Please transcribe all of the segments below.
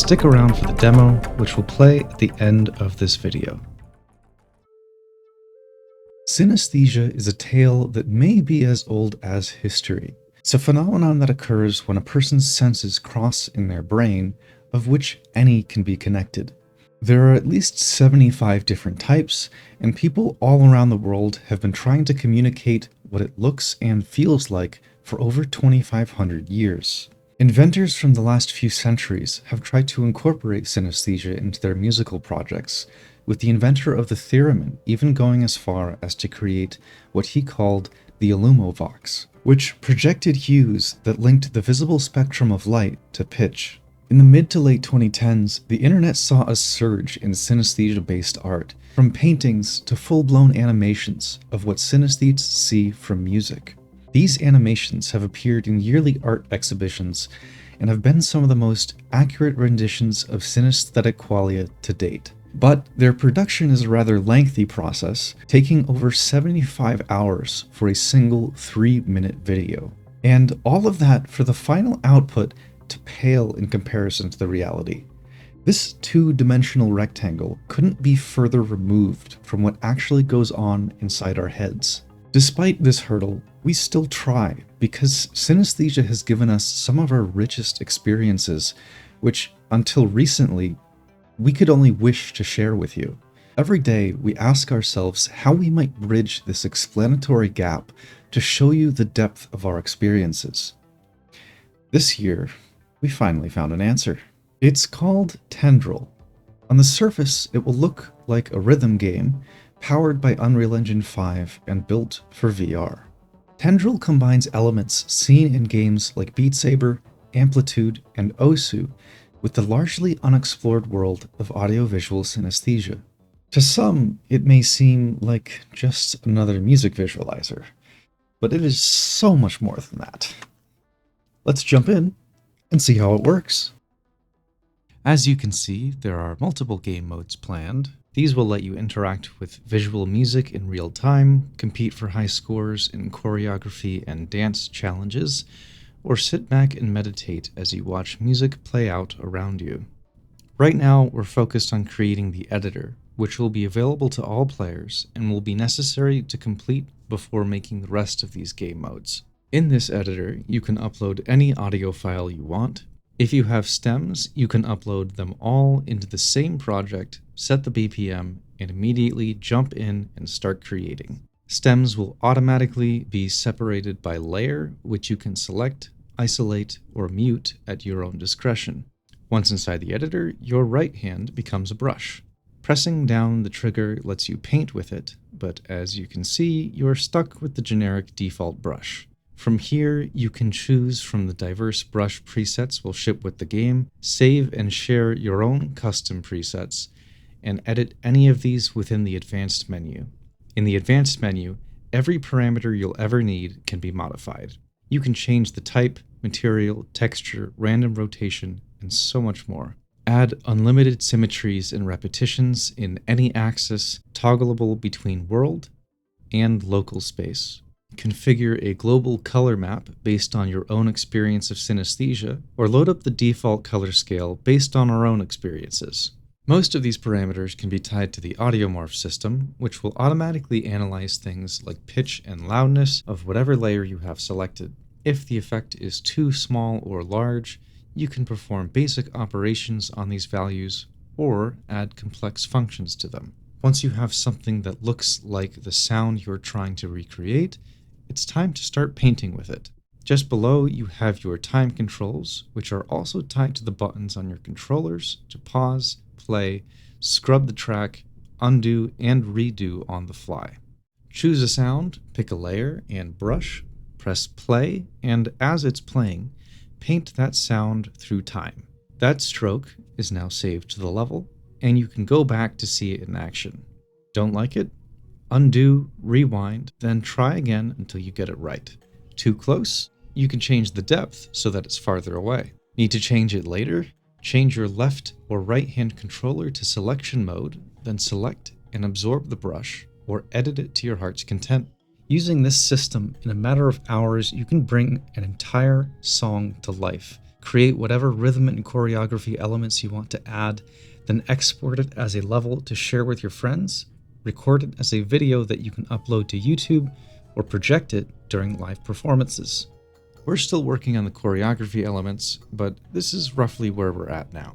Stick around for the demo, which will play at the end of this video. Synesthesia is a tale that may be as old as history. It's a phenomenon that occurs when a person's senses cross in their brain, of which any can be connected. There are at least 75 different types, and people all around the world have been trying to communicate what it looks and feels like for over 2,500 years. Inventors from the last few centuries have tried to incorporate synesthesia into their musical projects, with the inventor of the theremin even going as far as to create what he called the Illumovox, which projected hues that linked the visible spectrum of light to pitch. In the mid to late 2010s, the internet saw a surge in synesthesia-based art, from paintings to full-blown animations of what synesthetes see from music. These animations have appeared in yearly art exhibitions and have been some of the most accurate renditions of synesthetic qualia to date. But their production is a rather lengthy process, taking over 75 hours for a single 3-minute video. And all of that for the final output to pale in comparison to the reality. This two-dimensional rectangle couldn't be further removed from what actually goes on inside our heads. Despite this hurdle, we still try, because synesthesia has given us some of our richest experiences, which, until recently, we could only wish to share with you. Every day, we ask ourselves how we might bridge this explanatory gap to show you the depth of our experiences. This year, we finally found an answer. It's called Tendril. On the surface, it will look like a rhythm game powered by Unreal Engine 5 and built for VR. Tendril combines elements seen in games like Beat Saber, Amplitude, and Osu with the largely unexplored world of audiovisual synesthesia. To some, it may seem like just another music visualizer, but it is so much more than that. Let's jump in and see how it works. As you can see, there are multiple game modes planned. These will let you interact with visual music in real time, compete for high scores in choreography and dance challenges, or sit back and meditate as you watch music play out around you. Right now, we're focused on creating the editor, which will be available to all players and will be necessary to complete before making the rest of these game modes. In this editor, you can upload any audio file you want. If you have stems, you can upload them all into the same project, set the BPM, and immediately jump in and start creating. Stems will automatically be separated by layer, which you can select, isolate, or mute at your own discretion. Once inside the editor, your right hand becomes a brush. Pressing down the trigger lets you paint with it, but as you can see, you're stuck with the generic default brush. From here, you can choose from the diverse brush presets we'll ship with the game, save and share your own custom presets, and edit any of these within the advanced menu. In the advanced menu, every parameter you'll ever need can be modified. You can change the type, material, texture, random rotation, and so much more. Add unlimited symmetries and repetitions in any axis, toggleable between world and local space. Configure a global color map based on your own experience of synesthesia, or load up the default color scale based on our own experiences. Most of these parameters can be tied to the audiomorph system, which will automatically analyze things like pitch and loudness of whatever layer you have selected. If the effect is too small or large, you can perform basic operations on these values or add complex functions to them. Once you have something that looks like the sound you're trying to recreate, it's time to start painting with it. Just below, you have your time controls, which are also tied to the buttons on your controllers to pause, play, scrub the track, undo, and redo on the fly. Choose a sound, pick a layer and brush, press play, and as it's playing, paint that sound through time. That stroke is now saved to the level, and you can go back to see it in action. Don't like it? Undo, rewind, then try again until you get it right. Too close? You can change the depth so that it's farther away. Need to change it later? Change your left or right hand controller to selection mode, then select and absorb the brush, or edit it to your heart's content. Using this system, in a matter of hours, you can bring an entire song to life, Create whatever rhythm and choreography elements you want to add, then export it as a level to share with your friends, record it as a video that you can upload to YouTube, or project it during live performances. We're still working on the choreography elements, but this is roughly where we're at now.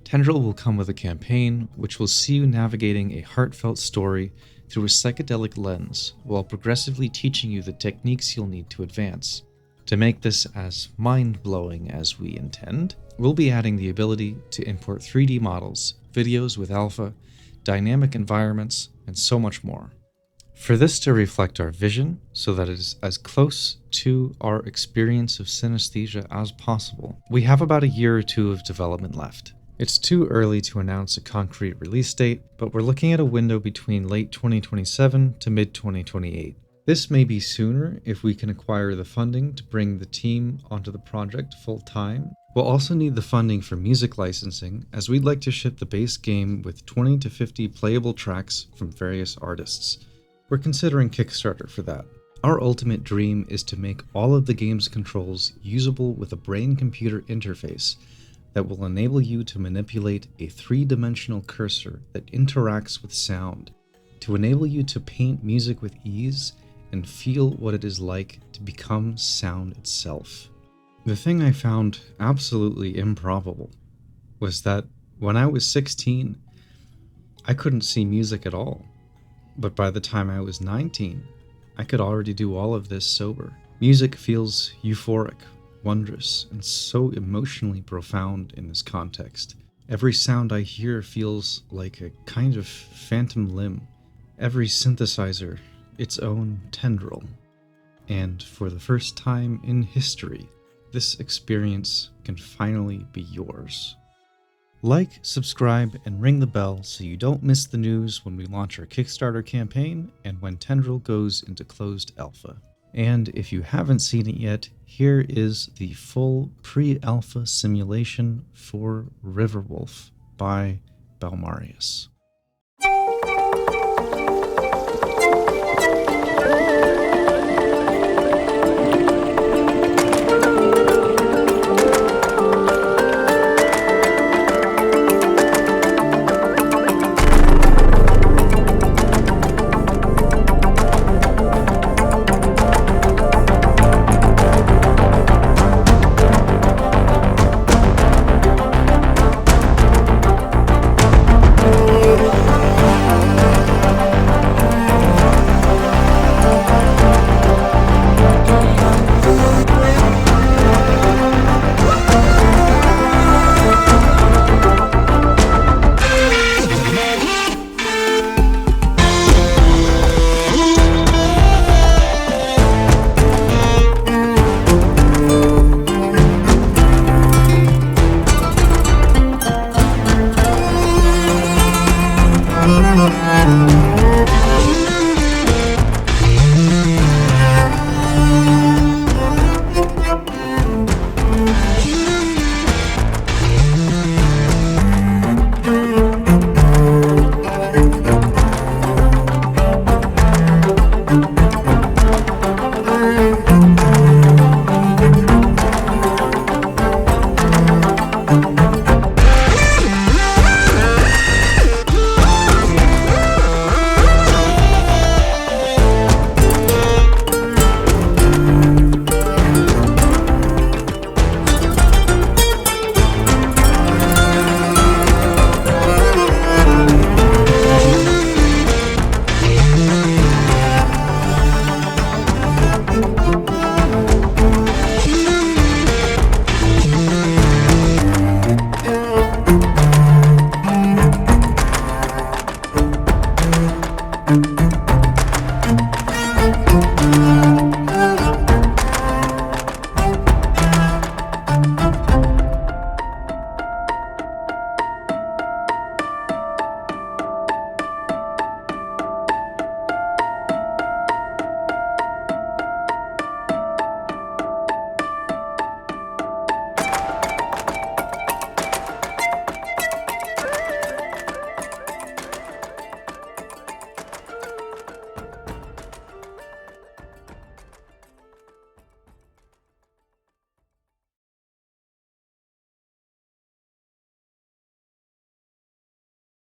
Tendril will come with a campaign which will see you navigating a heartfelt story through a psychedelic lens while progressively teaching you the techniques you'll need to advance. To make this as mind-blowing as we intend, we'll be adding the ability to import 3D models, videos with alpha, dynamic environments, and so much more. For this to reflect our vision so that it is as close to our experience of synesthesia as possible, we have about a year or two of development left. It's too early to announce a concrete release date, but we're looking at a window between late 2027 to mid-2028. This may be sooner if we can acquire the funding to bring the team onto the project full-time. We'll also need the funding for music licensing, as we'd like to ship the base game with 20 to 50 playable tracks from various artists. We're considering Kickstarter for that. Our ultimate dream is to make all of the game's controls usable with a brain-computer interface that will enable you to manipulate a three-dimensional cursor that interacts with sound, to enable you to paint music with ease and feel what it is like to become sound itself. The thing I found absolutely improbable was that when I was 16, I couldn't see music at all. But by the time I was 19, I could already do all of this sober. Music feels euphoric, wondrous, and so emotionally profound in this context. Every sound I hear feels like a kind of phantom limb. Every synthesizer, its own tendril. And for the first time in history, this experience can finally be yours. Like, subscribe, and ring the bell so you don't miss the news when we launch our Kickstarter campaign and when Tendril goes into closed alpha. And if you haven't seen it yet, here is the full pre-alpha simulation for Riverwolf by Balmarius.